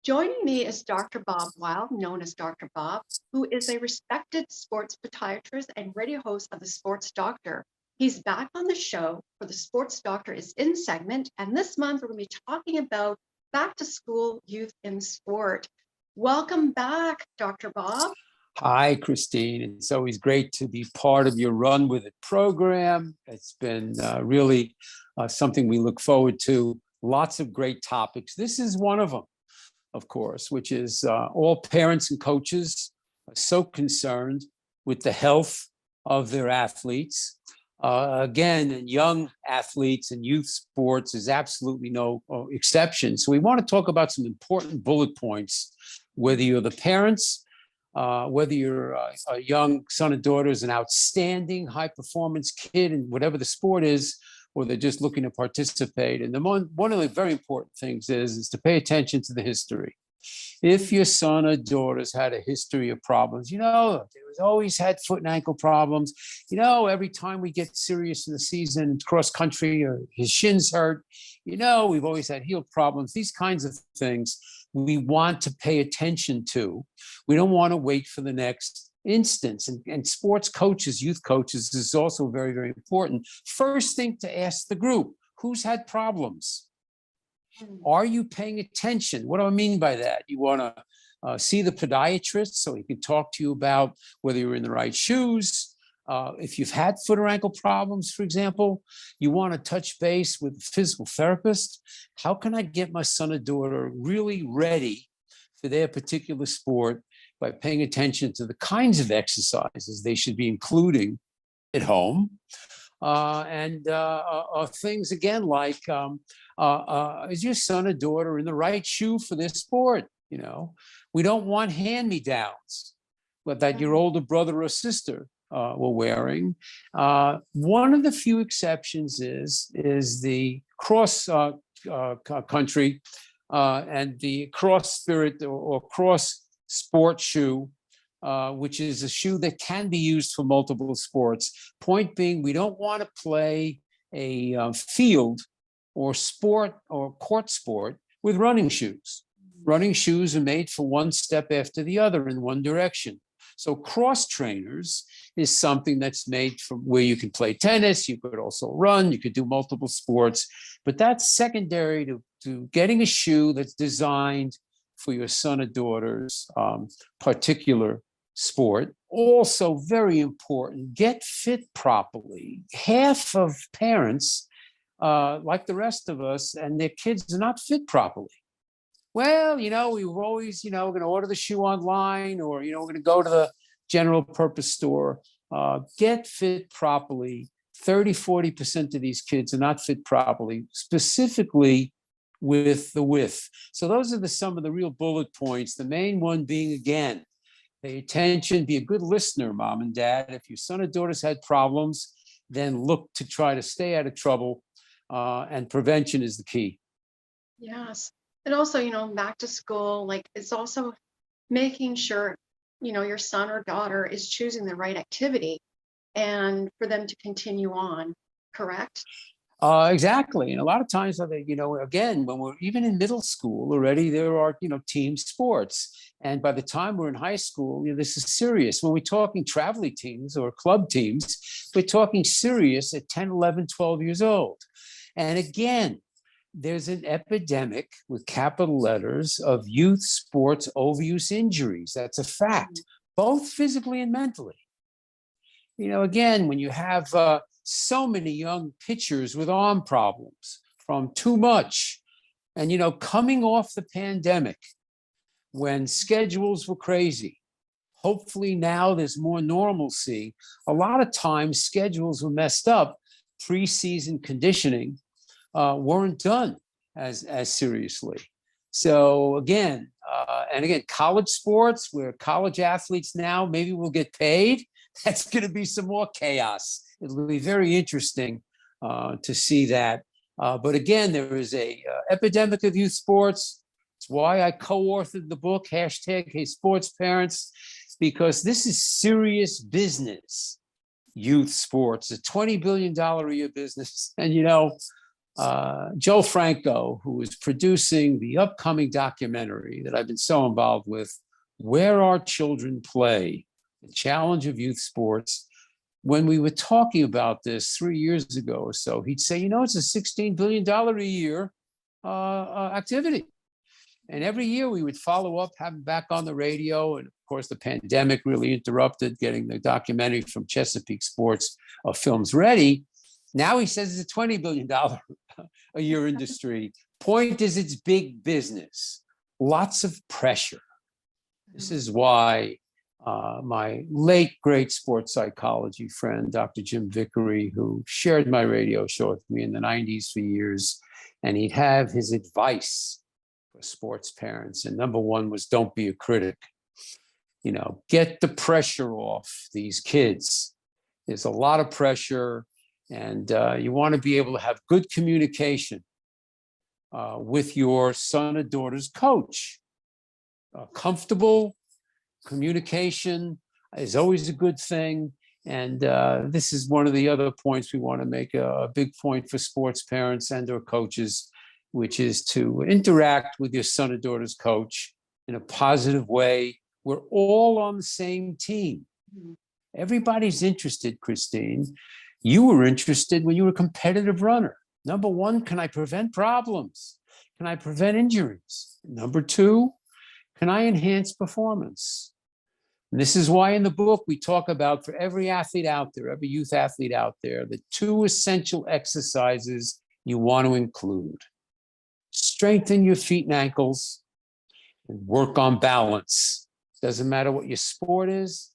Joining me is Dr. Bob Weil, known as Dr. Bob, who is a respected sports podiatrist and radio host of The Sports Doctor. He's back on the show for The Sports Doctor is In segment, and this month we're going to be talking about back to school youth in sport. Welcome back, Dr. Bob. Hi, Christine. It's always great to be part of your Run With It program. It's been really something we look forward to. Lots of great topics. This is one of them, of course, which is all parents and coaches are so concerned with the health of their athletes. Again, and young athletes and youth sports is absolutely no exception. So we want to talk about some important bullet points, whether you're the parents, whether you're a young son or daughter is an outstanding high performance kid in whatever the sport is, or they're just looking to participate. And one of the very important things is to pay attention to the history. If your son or daughter's had a history of problems, they was always had foot and ankle problems. Every time we get serious in the season, cross country, or his shin's hurt, we've always had heel problems. These kinds of things we want to pay attention to. We don't want to wait for the next instance. And sports coaches, youth coaches, is also very, very important. First thing to ask the group, who's had problems? Are you paying attention? What do I mean by that? You want to see the podiatrist so he can talk to you about whether you're in the right shoes. If you've had foot or ankle problems, for example, you want to touch base with a physical therapist. How can I get my son or daughter really ready for their particular sport by paying attention to the kinds of exercises they should be including at home? And things again like, is your son or daughter in the right shoe for this sport? We don't want hand-me-downs that your older brother or sister were wearing. One of the few exceptions is the cross country and the cross spirit or cross sport shoe, which is a shoe that can be used for multiple sports. Point being, we don't want to play a field or sport or court sport with running shoes. Running shoes are made for one step after the other in one direction. So cross trainers is something that's made from where you can play tennis, you could also run, you could do multiple sports, but that's secondary to getting a shoe that's designed for your son or daughter's particular sport. Also very important, get fit properly. Half of parents, like the rest of us, and their kids are not fit properly. Well, we were always, going to order the shoe online, or, we're going to go to the general purpose store. Get fit properly. 30-40% of these kids are not fit properly, specifically with the width. So those are some of the real bullet points. The main one being, again, pay attention, be a good listener, mom and dad. If your son or daughter's had problems, then look to try to stay out of trouble, and prevention is the key. Yes. And also, back to school, it's also making sure, your son or daughter is choosing the right activity and for them to continue on, correct? Exactly. And a lot of times, again, when we're even in middle school already, there are, team sports. And by the time we're in high school, this is serious. When we're talking traveling teams or club teams, we're talking serious at 10, 11, 12 years old. And again, there's an epidemic with capital letters of youth sports overuse injuries. That's a fact, both physically and mentally. Again, when you have so many young pitchers with arm problems from too much, and, coming off the pandemic when schedules were crazy, hopefully now there's more normalcy. A lot of times schedules were messed up. Preseason conditioning weren't done as seriously. So again, college sports, where college athletes now maybe will get paid, that's going to be some more chaos. It'll be very interesting to see that. But again, there is a epidemic of youth sports. It's why I co-authored the book, #HeySportsParents, because this is serious business. Youth sports, a $20 billion a year business. And Joe Franco, who is producing the upcoming documentary that I've been so involved with, Where Our Children Play, the Challenge of Youth Sports. When we were talking about this 3 years ago or so, he'd say, it's a $16 billion a year activity. And every year we would follow up, have him back on the radio. And of course, the pandemic really interrupted getting the documentary from Chesapeake Sports Films ready. Now he says it's a $20 billion a year industry. Point is, it's big business, lots of pressure. This is why my late, great sports psychology friend, Dr. Jim Vickery, who shared my radio show with me in the 90s for years, and he'd have his advice for sports parents. And number one was, don't be a critic. Get the pressure off these kids. There's a lot of pressure. And you want to be able to have good communication with your son or daughter's coach. Comfortable communication is always a good thing. And this is one of the other points we want to make, a big point for sports parents and or coaches, which is to interact with your son or daughter's coach in a positive way. We're all on the same team. Everybody's interested, Christine. You were interested when you were a competitive runner. Number one, can I prevent problems? Can I prevent injuries? Number two, can I enhance performance? And this is why in the book we talk about, for every athlete out there, every youth athlete out there, the 2 essential exercises you want to include. Strengthen your feet and ankles and work on balance. Doesn't matter what your sport is,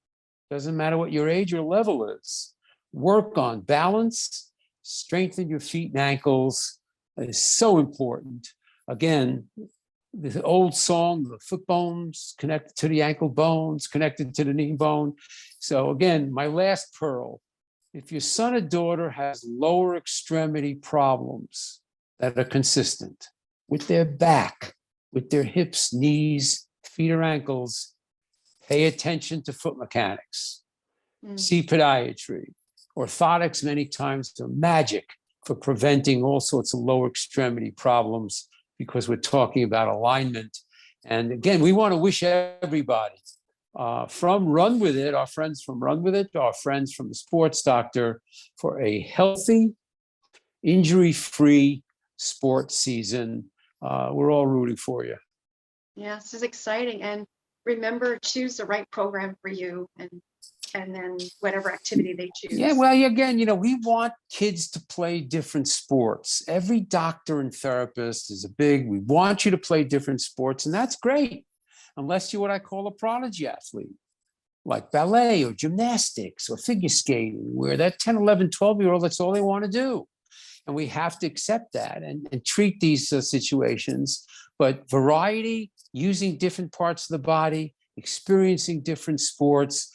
doesn't matter what your age or level is. Work on balance, strengthen your feet and ankles. It is so important. Again, the old song, the foot bones connected to the ankle bones, connected to the knee bone. So again, my last pearl, if your son or daughter has lower extremity problems that are consistent with their back, with their hips, knees, feet or ankles, pay attention to foot mechanics, see podiatry. Orthotics many times are magic for preventing all sorts of lower extremity problems, because we're talking about alignment. And again, we want to wish everybody from Run With It, our friends from Run With It, our friends from the Sports Doctor, for a healthy, injury-free sports season. We're all rooting for you. Yeah, this is exciting. And remember, choose the right program for you, and then whatever activity they choose. Yeah, well, again, we want kids to play different sports. Every doctor and therapist is we want you to play different sports, and that's great, unless you're what I call a prodigy athlete, like ballet or gymnastics or figure skating, where that 10, 11, 12-year-old, that's all they want to do. And we have to accept that and treat these situations. But variety, using different parts of the body, experiencing different sports,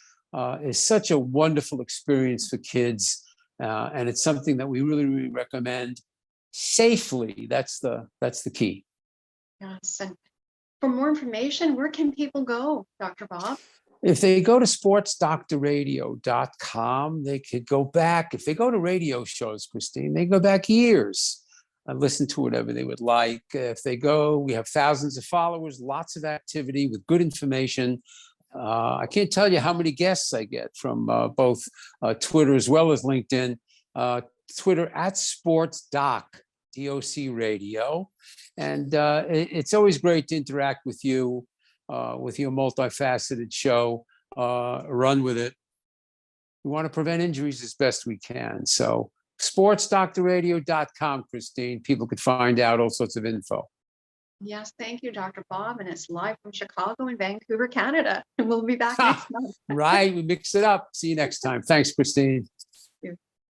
is such a wonderful experience for kids, and it's something that we really, really recommend safely. That's the key. Yes, and for more information, where can people go, Dr. Bob? If they go to sportsdoctorradio.com, they could go back. If they go to radio shows, Christine, they go back years and listen to whatever they would like. If they go, we have thousands of followers, lots of activity with good information. I can't tell you how many guests I get from both Twitter as well as LinkedIn. Twitter @SportsDoc, DOC Radio. And it's always great to interact with you, with your multifaceted show. Run With It. We want to prevent injuries as best we can. So sportsdoctorradio.com, Christine. People could find out all sorts of info. Yes, thank you, Dr. Bob. And it's live from Chicago and Vancouver, Canada. And we'll be back next month. Right, we mix it up. See you next time. Thanks, Christine.